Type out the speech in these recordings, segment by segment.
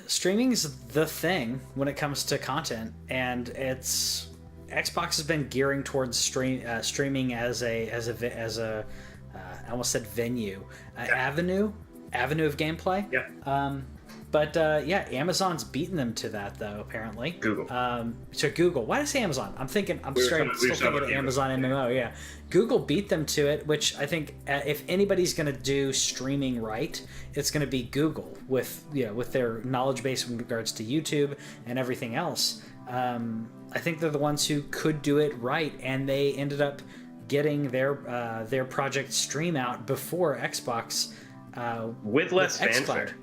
streaming's the thing when it comes to content, and Xbox has been gearing towards streaming as a I almost said venue, avenue of gameplay. Yeah. Yeah, Amazon's beaten them to that though. Apparently, Google. So Google. Why did I say Amazon? I'm still thinking of Amazon MMO. Yeah, Google beat them to it, which I think if anybody's going to do streaming right, it's going to be Google with their knowledge base in regards to YouTube and everything else. I think they're the ones who could do it right, and they ended up getting their project Stream out before Xbox with less fanfare.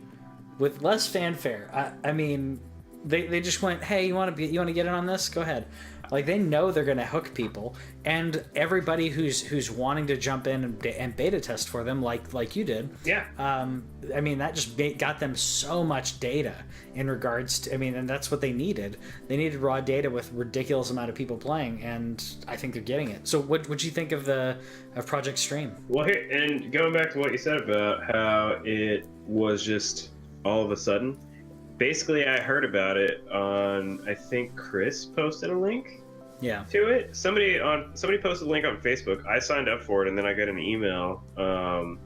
With less fanfare. I mean, they just went, hey, you want to get in on this? Go ahead. Like, they know they're going to hook people, and everybody who's wanting to jump in and beta test for them, like you did. Yeah. I mean, that just got them so much data in regards to. I mean, and that's what they needed. They needed raw data with ridiculous amount of people playing, and I think they're getting it. So, what'd you think of Project Stream? Well, here, and going back to what you said about how it was just all of a sudden. Basically, I heard about it on, I think Chris posted a link to it. Somebody posted a link on Facebook. I signed up for it, and then I got an email a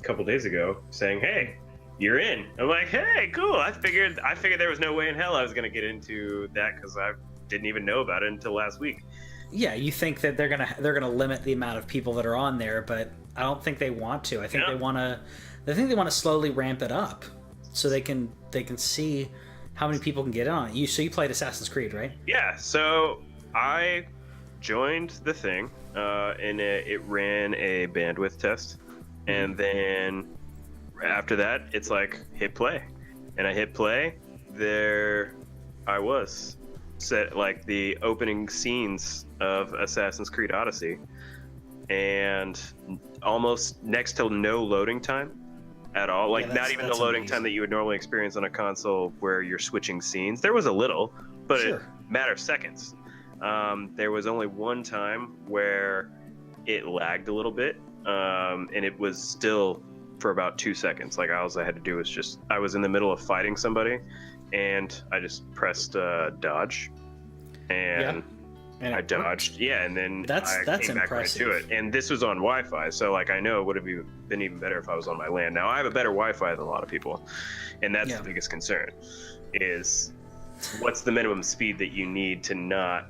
couple days ago saying, hey, you're in. I'm like, hey, cool. I figured there was no way in hell I was going to get into that because I didn't even know about it until last week. Yeah, you think that they're gonna limit the amount of people that are on there, but I don't think they want to. I think they want to slowly ramp it up. So they can see how many people can get in on it. So you played Assassin's Creed, right? Yeah. So I joined the thing, and it ran a bandwidth test, and then after that, it's like hit play, and I hit play. There, I was set like the opening scenes of Assassin's Creed Odyssey, and almost next to no loading time at all, like not even the loading time that you would normally experience on a console where you're switching scenes. There was a little, but a matter of seconds. There was only one time where it lagged a little bit, and it was still for about 2 seconds. Like all I had to do was I was in the middle of fighting somebody, and I just pressed dodge, and I dodged, and then I came back right to it. And this was on Wi-Fi, so like I know it would have been even better if I was on my LAN. Now I have a better Wi-Fi than a lot of people, and that's the biggest concern. Is what's the minimum speed that you need to not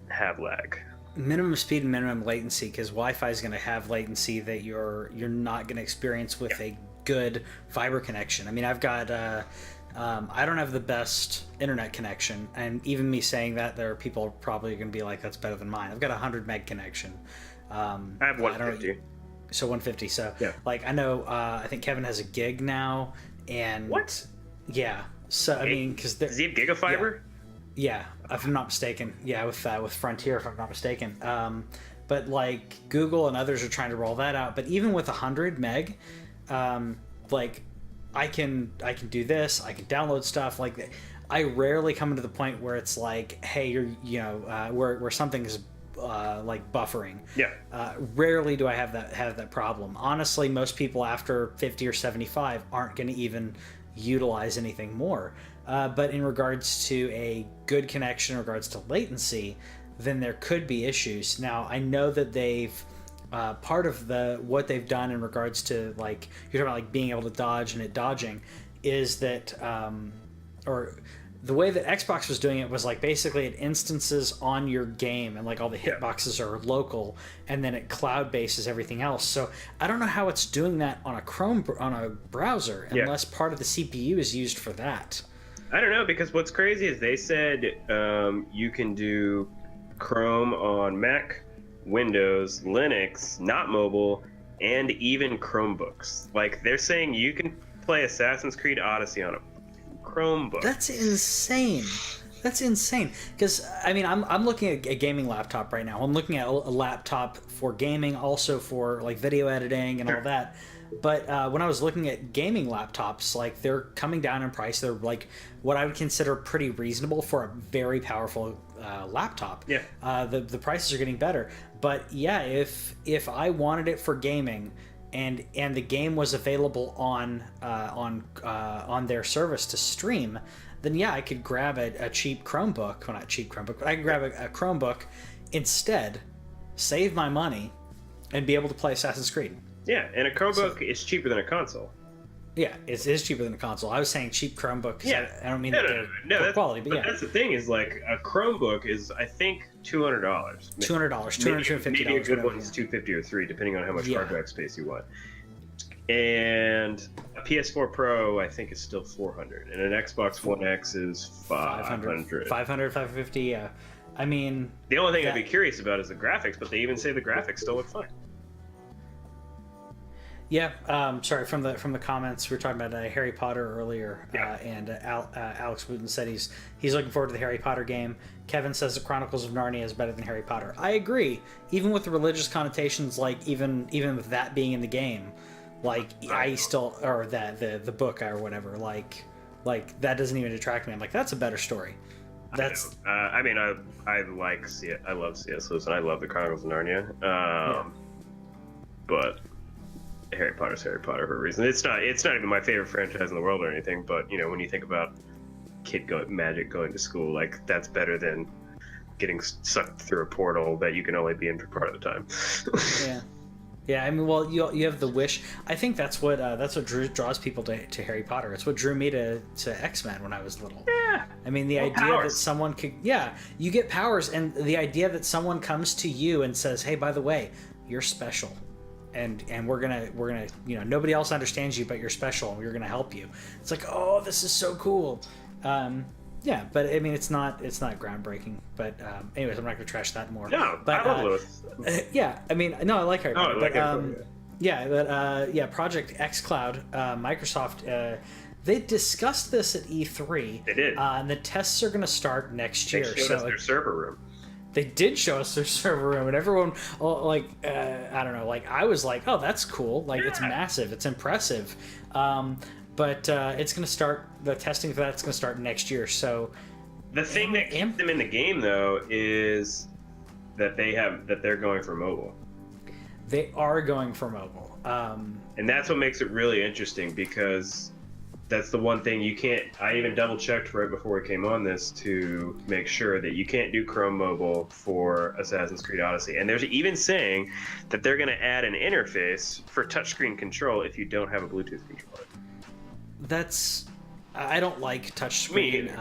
have lag? Minimum speed and minimum latency, because Wi-Fi is going to have latency that you're not going to experience with a good fiber connection. I mean, I've got. I don't have the best internet connection, and even me saying that, there are people probably going to be like, that's better than mine. I've got a 100 meg connection. I have 150. So 150. So yeah. Like I know, I think Kevin has a gig now, and what? Yeah. So I mean, because does he have gigafiber? Yeah, if I'm not mistaken. Yeah, with Frontier, if I'm not mistaken. But like Google and others are trying to roll that out. But even with 100 meg, like. I can do this. I can download stuff. Like, I rarely come to the point where it's like, hey, where something's like buffering. Yeah. Rarely do I have that problem. Honestly, most people after 50 or 75 aren't going to even utilize anything more. But in regards to a good connection, in regards to latency, then there could be issues. Now, I know that they've. Part of what they've done in regards to, like, you're talking about like being able to dodge and it dodging, is that or the way that Xbox was doing it was like basically it instances on your game, and like all the hitboxes are local, and then it cloud bases everything else. So I don't know how it's doing that on a browser unless part of the CPU is used for that. I don't know, because what's crazy is they said you can do Chrome on Mac, Windows, Linux, not mobile, and even Chromebooks. Like, they're saying you can play Assassin's Creed Odyssey on a Chromebook. That's insane. Because I mean, I'm looking at a gaming laptop right now. I'm looking at a laptop for gaming, also for like video editing and all that. But when I was looking at gaming laptops, like, they're coming down in price. They're like what I would consider pretty reasonable for a very powerful laptop. Yeah. The prices are getting better. But yeah, if I wanted it for gaming and the game was available on their service to stream, then yeah, I could grab a cheap Chromebook. Well, not cheap Chromebook, but I could grab a Chromebook instead, save my money, and be able to play Assassin's Creed. Yeah, and a Chromebook is cheaper than a console. Yeah, it is cheaper than a console. I was saying cheap Chromebook. Yeah, I don't mean no, that's quality, but yeah. That's the thing is like a Chromebook is I think $200. $200, $250. Maybe a good one is $250 or $300, depending on how much hard drive space you want. And a PS4 Pro I think is still $400, and an Xbox One X is $500. 550. Yeah, I mean the only thing I'd be curious about is the graphics, but they even say the graphics still look fine. Yeah, sorry, from the comments, we were talking about Harry Potter earlier, Yeah. and Alex Wooten said he's looking forward to the Harry Potter game. Kevin says the Chronicles of Narnia is better than Harry Potter. I agree, even with the religious connotations, like even with that being in the game, like I still, or that the book or whatever, like that doesn't even detract me. I'm like, that's a better story. That's I mean, I like I love C.S. Lewis, and I love the Chronicles of Narnia, but Harry Potter's Harry Potter for a reason. It's not even my favorite franchise in the world or anything, but you know, when you think about magic going to school, like that's better than getting sucked through a portal that you can only be in for part of the time. Yeah, I mean, well, you have the wish. I think that's what draws people to Harry Potter. It's what drew me to X-Men when I was little. Yeah, I mean, the idea that someone could, you get powers, and the idea that someone comes to you and says, "Hey, by the way, you're special." And we're gonna you know, nobody else understands you, but you're special, and we're gonna help you. It's like, oh, this is so cool. Yeah, but I mean, it's not groundbreaking. But anyways, I'm not gonna trash that more. No, but I love Lewis. yeah, I mean, no, I like Harry Potter. Yeah. Project xCloud, Microsoft. They discussed this at E3. They did. And the tests are gonna start next year. They showed us their server room. They did show us their server room, and everyone, I don't know, like I was like, oh, that's cool, like it's massive, it's impressive, but it's going to start, the testing for that's going to start next year. So the thing that keeps them in the game though is that they're going for mobile. They are going for mobile, and that's what makes it really interesting, because that's the one thing you can't. I even double checked right before we came on this to make sure that you can't do Chrome Mobile for Assassin's Creed Odyssey. And there's even saying that they're going to add an interface for touchscreen control if you don't have a Bluetooth controller. I don't like touchscreen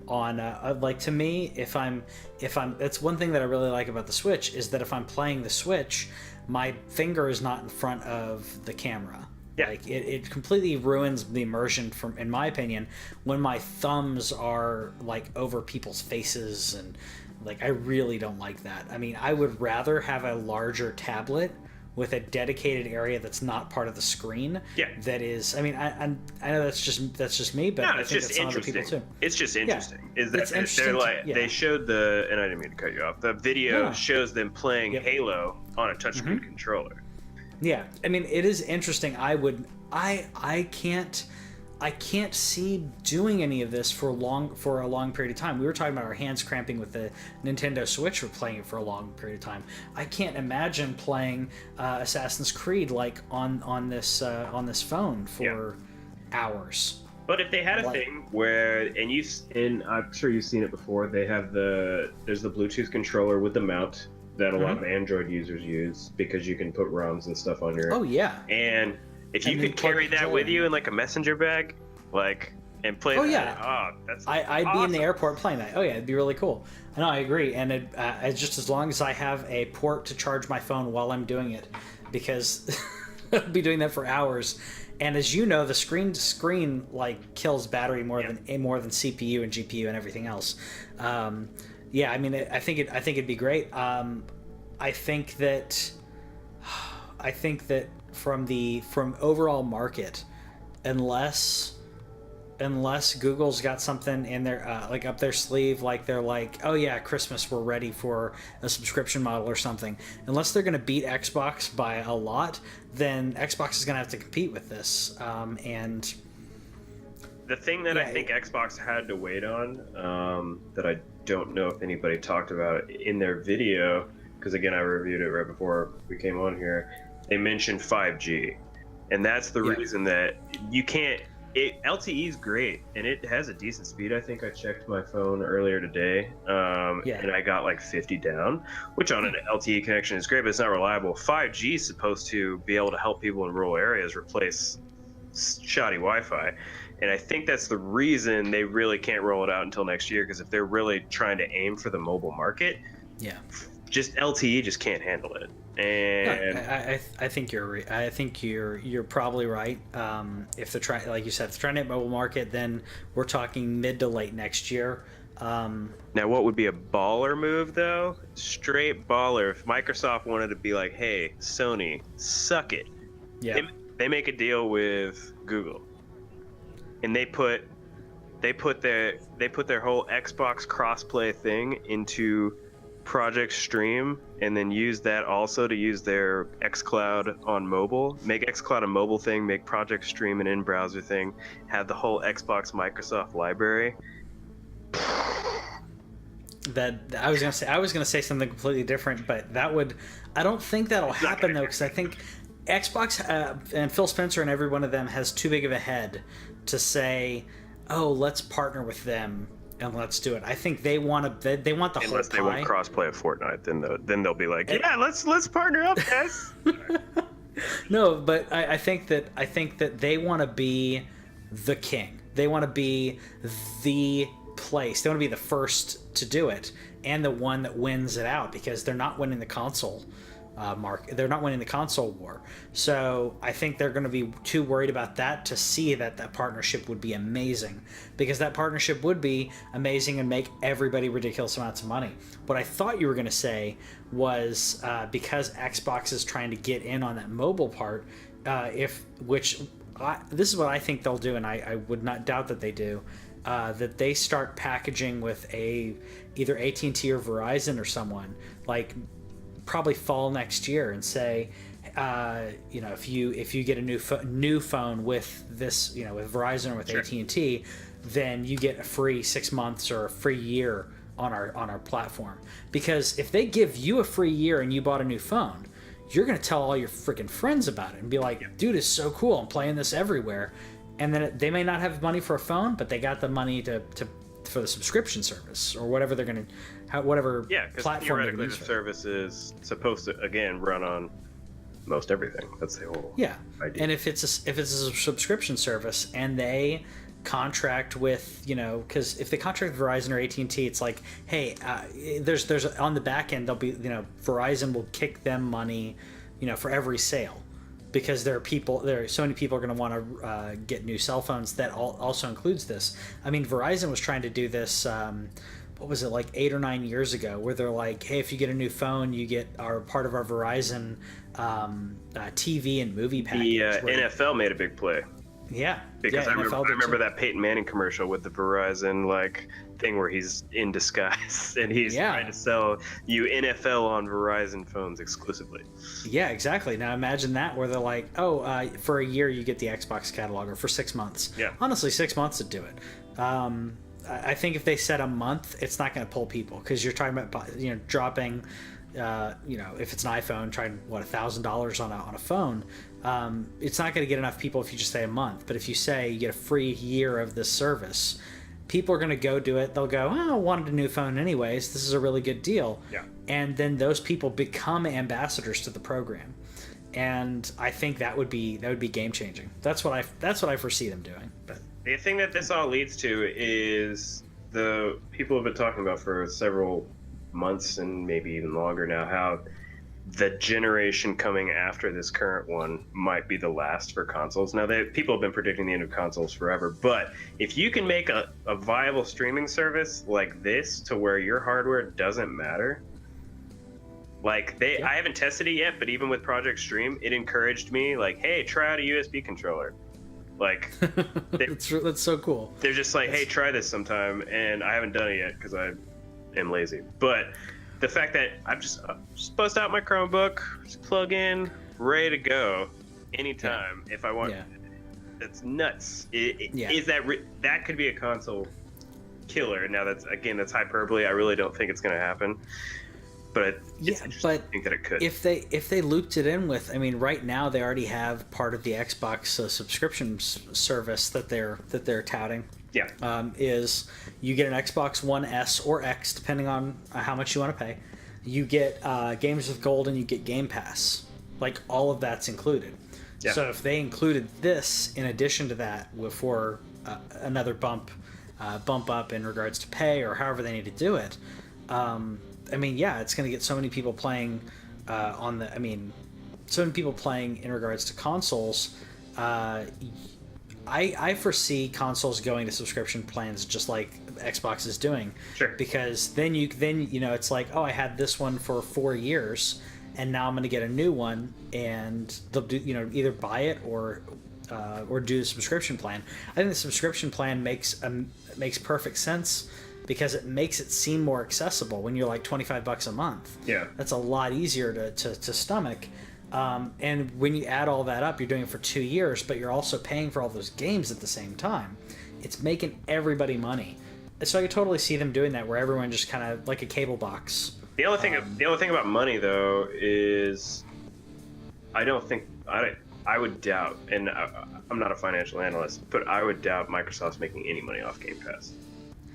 on like, to me, if I'm that's one thing that I really like about the Switch, is that if I'm playing the Switch, my finger is not in front of the camera. Yeah. Like it completely ruins the immersion, in my opinion, when my thumbs are like over people's faces, and like I really don't like that. I mean, I would rather have a larger tablet with a dedicated area that's not part of the screen. Yeah. That is, I mean, I know that's just me, but I think that's some other people too. It's just interesting. Yeah. Is that they're like they showed and I didn't mean to cut you off. The video shows them playing Halo on a touchscreen controller. Yeah, I mean, it is interesting. I can't see doing any of this for a long period of time. We were talking about our hands cramping with the Nintendo Switch. We're playing it for a long period of time. I can't imagine playing Assassin's Creed like on this phone for hours. But if they had a thing where, and I'm sure you've seen it before, they have there's the Bluetooth controller with the mount that a lot of Android users use, because you can put ROMs and stuff on your. Oh yeah. And if you could carry that with you in like a messenger bag, like, and play. Oh that, yeah. That's. I'd awesome. be in the airport playing that. Oh yeah, it'd be really cool. No, I agree. And it's just as long as I have a port to charge my phone while I'm doing it, because I'll be doing that for hours. And as you know, the screen to screen like kills battery more than CPU and GPU and everything else. Yeah, I mean, I think it'd be great. I think that from overall market, unless Google's got something in their like up their sleeve, like they're like, oh yeah, Christmas, we're ready for a subscription model or something. Unless they're going to beat Xbox by a lot, then Xbox is going to have to compete with this. And the thing that I think Xbox had to wait on, that I don't know if anybody talked about in their video, because again, I reviewed it right before we came on here, they mentioned 5G, and that's the reason that you can't. LTE is great, and it has a decent speed. I think I checked my phone earlier today, and I got like 50 down, which on an LTE connection is great, but it's not reliable. 5G is supposed to be able to help people in rural areas replace shoddy Wi-Fi, and I think that's the reason they really can't roll it out until next year, because if they're really trying to aim for the mobile market, just LTE just can't handle it. And I think you're probably right. If they're trying, like you said, if they're trying to hit mobile market, then we're talking mid to late next year. Now, what would be a baller move, though? Straight baller. If Microsoft wanted to be like, "Hey, Sony, suck it," they make a deal with Google, and they put their whole Xbox crossplay thing into Project Stream, and then use that also to use their xCloud on mobile. Make xCloud a mobile thing, make Project Stream an in-browser thing, have the whole Xbox Microsoft library. That I was gonna say something completely different, but I don't think that'll happen though, because I think Xbox and Phil Spencer and every one of them has too big of a head to say, "Oh, let's partner with them and let's do it." I think they want the whole pie. Unless they want crossplay of Fortnite, then they'll be like, "Yeah, let's partner up, guys." No, but I think that they want to be the king. They want to be the place. They want to be the first to do it and the one that wins it out, because they're not winning the console market. They're not winning the console war. So I think they're going to be too worried about that to see that partnership would be amazing, because that partnership would be amazing and make everybody ridiculous amounts of money. What I thought you were going to say was because Xbox is trying to get in on that mobile part, this is what I think they'll do, and I would not doubt that they do. That they start packaging with either AT&T or Verizon or someone, like probably fall next year, and say, if you get a new phone with this, with Verizon or with AT&T, then you get a free 6 months or a free year on our platform. Because if they give you a free year and you bought a new phone, you're gonna tell all your freaking friends about it and be like, "Dude, it's so cool! I'm playing this everywhere." And then they may not have money for a phone, but they got the money for the subscription service or whatever they're going to, whatever platform they're going to use. The service is supposed to, again, run on most everything. That's the whole idea. And if it's a subscription service and they contract with, because if they contract with Verizon or AT&T, it's like, hey, there's on the back end, they'll be, Verizon will kick them money, for every sale. Because there are so many people are going to want to get new cell phones. That also includes this. I mean, Verizon was trying to do this. What was it, like 8 or 9 years ago? Where they're like, "Hey, if you get a new phone, you get part of our Verizon TV and movie package." The NFL made a big play. Yeah, because I remember that Peyton Manning commercial with the Verizon thing where he's in disguise and he's trying to sell you NFL on Verizon phones exclusively. Yeah, exactly. Now imagine that, where they're like, "Oh, for a year you get the Xbox catalog, or for 6 months." Yeah. Honestly, 6 months would do it. I think if they said a month, it's not going to pull people, because you're talking about dropping. If it's an iPhone, trying $1,000 on a phone. It's not going to get enough people if you just say a month. But if you say you get a free year of this service, people are going to go do it. They'll go, "Oh, I wanted a new phone anyways. This is a really good deal." Yeah. And then those people become ambassadors to the program. And I think that would be game changing. That's what I foresee them doing. But the thing that this all leads to is the people have been talking about for several months and maybe even longer now, how the generation coming after this current one might be the last for consoles. Now, people have been predicting the end of consoles forever, but if you can make a viable streaming service like this to where your hardware doesn't matter, I haven't tested it yet, but even with Project Stream, it encouraged me, hey, try out a USB controller. That's so cool. They're just like, "Hey, try this sometime," and I haven't done it yet because I am lazy. But the fact that I've just bust out my Chromebook, just plug in, ready to go anytime if I want. Yeah. That's nuts. Is that could be a console killer? Now that's hyperbole. I really don't think it's going to happen. but Yeah, it's interesting but to think that it could. if they looped it in with, I mean, right now they already have part of the Xbox subscription service that they're touting. Yeah. Is you get an Xbox One S or X, depending on how much you want to pay. You get Games with Gold and you get Game Pass. Like, all of that's included. Yeah. So if they included this in addition to that for another bump up in regards to pay or however they need to do it, I mean, yeah, it's going to get so many people playing so many people playing in regards to consoles. I foresee consoles going to subscription plans just like Xbox is doing. Sure. Because then it's like, oh, I had this one for 4 years, and now I'm going to get a new one, and they'll do either buy it or do the subscription plan. I think the subscription plan makes perfect sense because it makes it seem more accessible when you're like $25 a month. Yeah. That's a lot easier to stomach. And when you add all that up, you're doing it for 2 years, but you're also paying for all those games at the same time. It's making everybody money. So I could totally see them doing that, where everyone just kind of like a cable box. The only thing about money though is, I would doubt, and I'm not a financial analyst, but I would doubt Microsoft's making any money off Game Pass.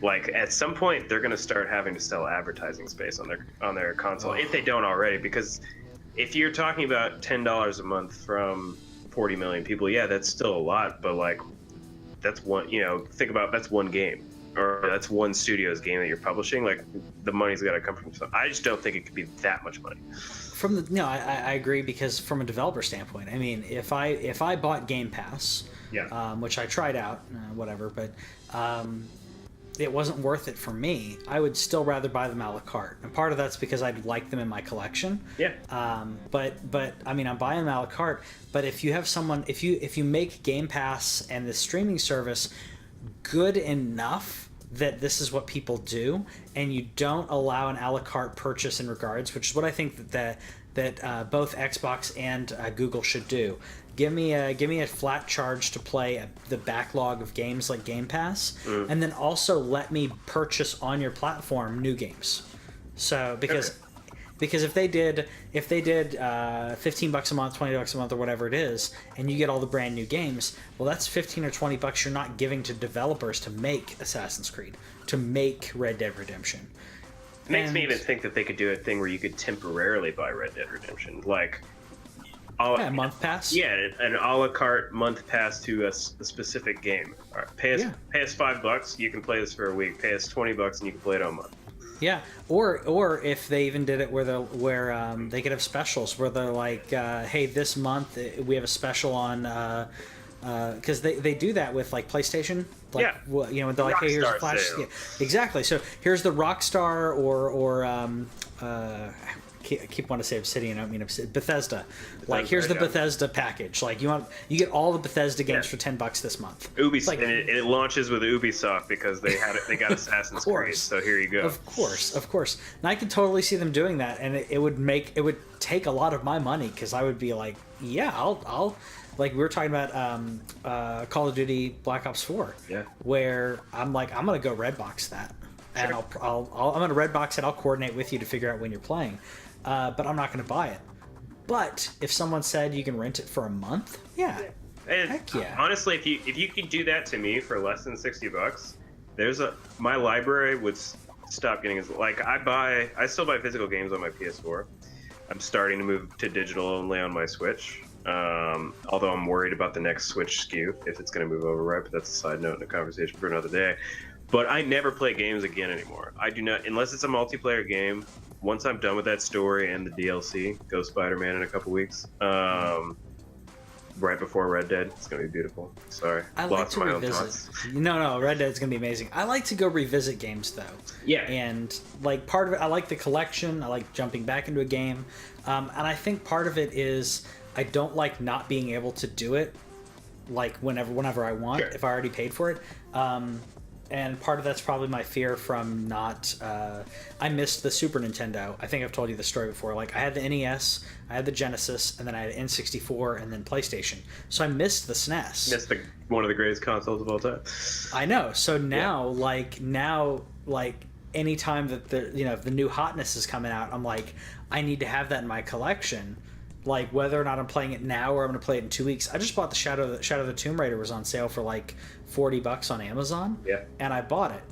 Like, at some point, they're going to start having to sell advertising space on their console, if they don't already. Because if you're talking about $10 a month from 40 million people, yeah, that's still a lot. But like, that's one. Think about, that's one game, or that's one studio's game that you're publishing. Like, the money's got to come from something. I just don't think it could be that much money. I agree, because from a developer standpoint, I mean, if I bought Game Pass, Yeah. Which I tried out, whatever, but it wasn't worth it for me, I would still rather buy them a la carte. And part of that's because I'd like them in my collection. Yeah. But I mean, I'm buying them a la carte. But if you have someone, if you make Game Pass and the streaming service good enough that this is what people do, and you don't allow an a la carte purchase in regards, which is what I think that both Xbox and Google should do. Give me a flat charge to play the backlog of games like Game Pass, and then also let me purchase on your platform new games. So because if they did $15 a month, $20 a month, or whatever it is, and you get all the brand new games, well, that's $15 or $20 you're not giving to developers to make Assassin's Creed, to make Red Dead Redemption. It makes me even think that they could do a thing where you could temporarily buy Red Dead Redemption, like a month pass. Yeah, an a la carte month pass to a specific game. All right, pay us $5, you can play this for a week. Pay us $20, and you can play it all month. Yeah, or if they even did it where they could have specials where they're like, hey, this month we have a special on. Because they do that with like PlayStation, like, yeah, well, they're like, hey, here's a flash. Yeah, exactly. So here's the Rockstar or I keep wanting to say Obsidian. I don't mean Bethesda. Like, here's the Bethesda package. Like, you get all the Bethesda games for $10 this month. Ubisoft, like, and it launches with Ubisoft because they got Assassin's Creed. So here you go. Of course. And I could totally see them doing that, and it would take a lot of my money, because I would be like, yeah, I'll. Like, we were talking about Call of Duty Black Ops 4, where I'm like, I'm gonna go Redbox that, and I'm gonna Redbox it. I'll coordinate with you to figure out when you're playing, but I'm not gonna buy it. But if someone said you can rent it for a month, heck yeah. Honestly, if you could do that to me for less than $60, my library would stop getting as, like, I still buy physical games on my PS4. I'm starting to move to digital only on my Switch. Although I'm worried about the next Switch SKU, if it's going to move over, right? But that's a side note and a conversation for another day. But I never play games again anymore. I do not, unless it's a multiplayer game. Once I'm done with that story and the DLC, go Spider-Man in a couple weeks, right before Red Dead, it's going to be beautiful. Sorry, I like to revisit. No, Red Dead's going to be amazing. I like to go revisit games, though. Yeah. And, like, part of it, I like the collection. I like jumping back into a game. And I think part of it is, I don't like not being able to do it, like, whenever I want, if I already paid for it. And part of that's probably my fear from not... I missed the Super Nintendo. I think I've told you the story before. Like, I had the NES, I had the Genesis, and then I had N64, and then PlayStation. So I missed the SNES. Missed one of the greatest consoles of all time. I know. So now, anytime that the new hotness is coming out, I'm like, I need to have that in my collection. Like, whether or not I'm playing it now or I'm going to play it in 2 weeks. I just bought the Shadow of the Tomb Raider was on sale for like $40 on Amazon. Yeah. And I bought it.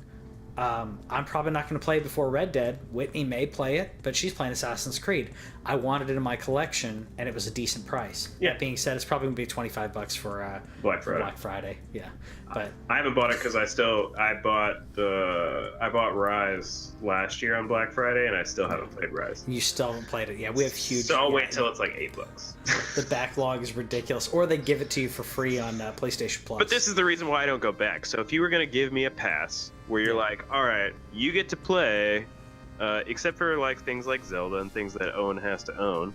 I'm probably not going to play it before Red Dead. Whitney may play it, but she's playing Assassin's Creed. I wanted it in my collection, and it was a decent price. Yeah. That being said, it's probably going to be $25 for Black Friday. Black Friday. Yeah. But I haven't bought it because I bought Rise last year on Black Friday, and I still haven't played Rise. you still haven't played it. Yeah, we have huge. So I'll yeah, wait till it's like $8. The backlog is ridiculous, or they give it to you for free on PlayStation Plus. But this is the reason why I don't go back. So if you were gonna give me a pass where you're like, all right, you get to play, except for like things like Zelda and things that Owen has to own,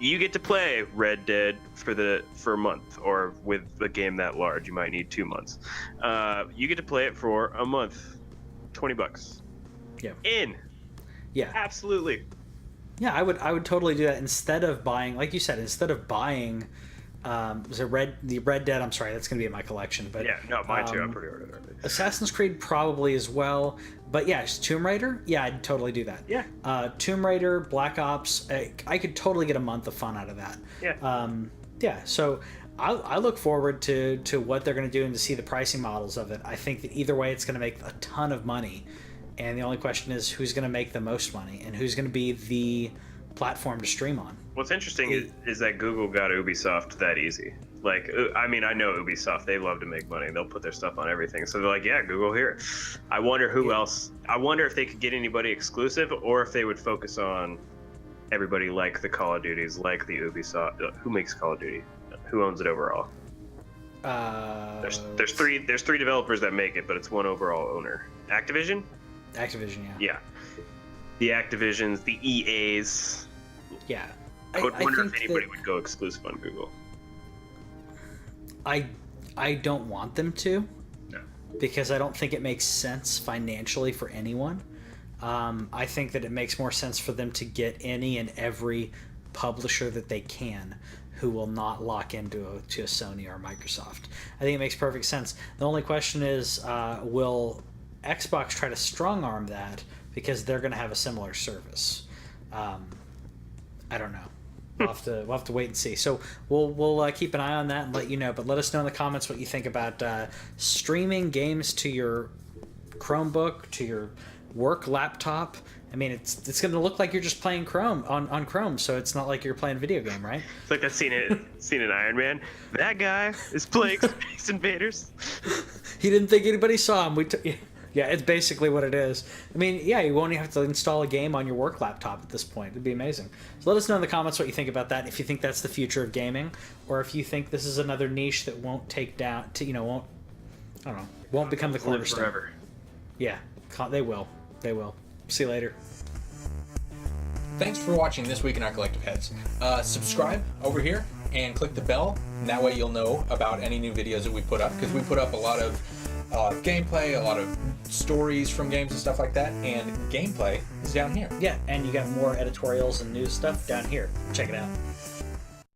you get to play Red Dead for a month, or with a game that large, you might need 2 months. You get to play it for a month, $20. Yeah. Yeah. Absolutely. Yeah, I would totally do that instead of buying, like you said, the Red Dead. I'm sorry, that's going to be in my collection. But yeah, no, mine too. I pre-ordered it. Assassin's Creed probably as well. But yeah, Tomb Raider. Yeah, I'd totally do that. Yeah. Tomb Raider, Black Ops. I could totally get a month of fun out of that. Yeah. Yeah. So I look forward to what they're going to do and to see the pricing models of it. I think that either way, it's going to make a ton of money. And the only question is who's going to make the most money and who's going to be the platform to stream on. What's interesting is that Google got Ubisoft that easy. Like, I mean, I know Ubisoft, they love to make money. They'll put their stuff on everything. So they're like, yeah, Google here. I wonder who else. I wonder if they could get anybody exclusive, or if they would focus on everybody like the Call of Duties, like the Ubisoft. Who makes Call of Duty? Who owns it overall? There's three developers that make it, but it's one overall owner. Activision, yeah. Yeah. The Activisions, the EAs. Yeah. I would wonder if anybody would go exclusive on Google. I don't want them to. No. Because I don't think it makes sense financially for anyone. I think that it makes more sense for them to get any and every publisher that they can who will not lock into a Sony or Microsoft. I think it makes perfect sense. The only question is, will Xbox try to strong-arm that because they're going to have a similar service? I don't know. We'll have to wait and see. So we'll keep an eye on that and let you know. But let us know in the comments what you think about streaming games to your Chromebook, to your work laptop. I mean, it's going to look like you're just playing Chrome on Chrome, so it's not like you're playing a video game, right? It's like that scene in Iron Man. That guy is playing Space Invaders. He didn't think anybody saw him. Yeah, it's basically what it is. I mean, yeah, you won't even have to install a game on your work laptop at this point. It'd be amazing. So let us know in the comments what you think about that. If you think that's the future of gaming, or if you think this is another niche that won't take down, won't become the cornerstone. Forever. Yeah, they will. They will. See you later. Thanks for watching This Week in Our Collective Heads. Subscribe over here and click the bell, and that way you'll know about any new videos that we put up, because we put up a lot of gameplay, a lot of stories from games and stuff like that, and gameplay is down here. Yeah, and you got more editorials and news stuff down here. Check it out.